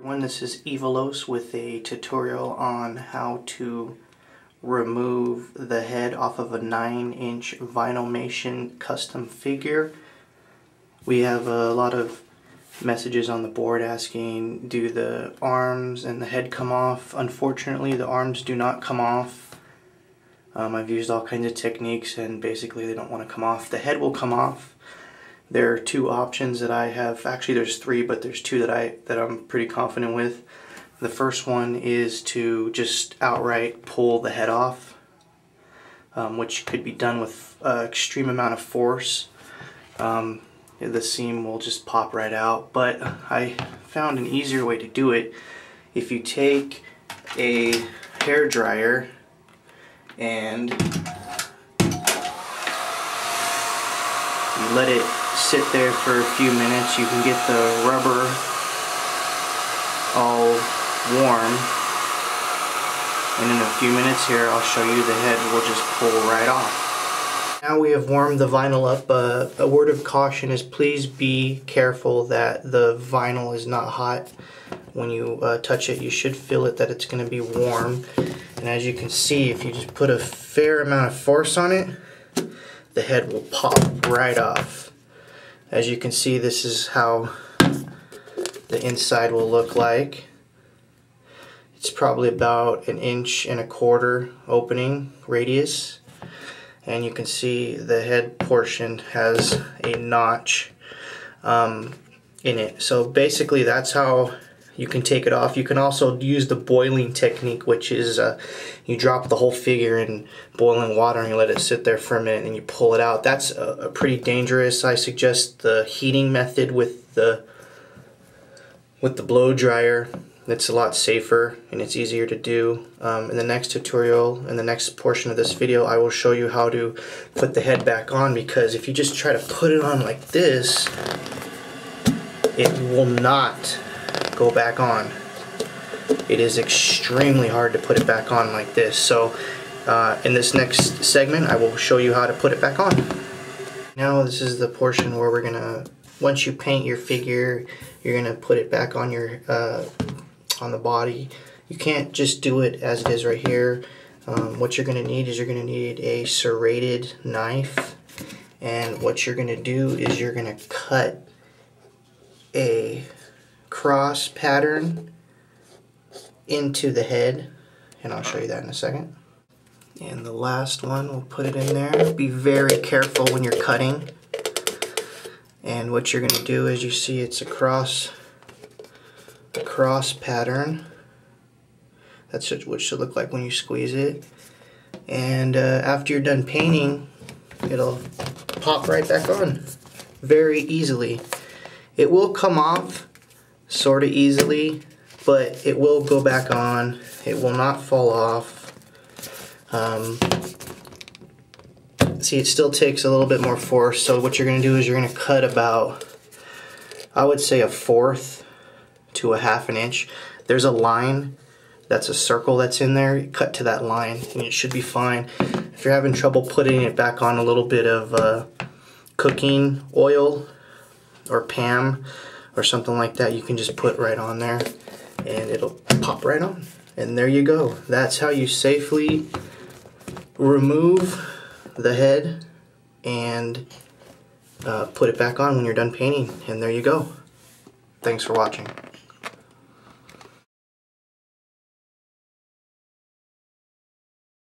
This is Evilos with a tutorial on how to remove the head off of a 9-inch Vinylmation custom figure. We have a lot of messages on the board asking, do the arms and the head come off? Unfortunately, the arms do not come off. I've used all kinds of techniques and basically they don't want to come off. The head will come off. There are two options that I have. Actually, there's three, but there's two that I'm pretty confident with. The first one is to just outright pull the head off, which could be done with extreme amount of force. The seam will just pop right out. But I found an easier way to do it. If you take a hair dryer and you let it sit there for a few minutes, you can get the rubber all warm, and in a few minutes here I'll show you the head will just pull right off. Now we have warmed the vinyl up. A word of caution is please be careful that the vinyl is not hot. When you touch it, you should feel it that it's going to be warm, and as you can see, if you just put a fair amount of force on it, the head will pop right off. As you can see, this is how the inside will look like. It's probably about 1.25 inch opening radius, and you can see the head portion has a notch in it. So basically that's how you can take it off. You can also use the boiling technique, which is you drop the whole figure in boiling water and you let it sit there for a minute and you pull it out. That's pretty dangerous. I suggest the heating method with the blow dryer. It's a lot safer and it's easier to do. In the next tutorial, in the next portion of this video, I will show you how to put the head back on, because if you just try to put it on like this, it will not go back on. It is extremely hard to put it back on like this. So in this next segment I will show you how to put it back on. Now this is the portion where we're gonna, once you paint your figure, you're gonna put it back on your on the body. You can't just do it as it is right here. What you're gonna need is you're gonna need a serrated knife, and what you're gonna do is you're gonna cut a cross pattern into the head, and I'll show you that in a second. And the last one, we'll put it in there. Be very careful when you're cutting. And what you're going to do is, you see it's a cross pattern. That's what it should look like when you squeeze it. And after you're done painting, it'll pop right back on very easily. It will come off sort of easily, but it will go back on. It will not fall off. See, it still takes a little bit more force, so what you're going to do is you're going to cut about, I would say, 1/4 to 1/2 inch. There's a line, that's a circle that's in there. Cut to that line and it should be fine. If you're having trouble putting it back on, a little bit of cooking oil or Pam or something like that, you can just put right on there and it'll pop right on. And there you go. That's how you safely remove the head and put it back on when you're done painting. And there you go. Thanks for watching.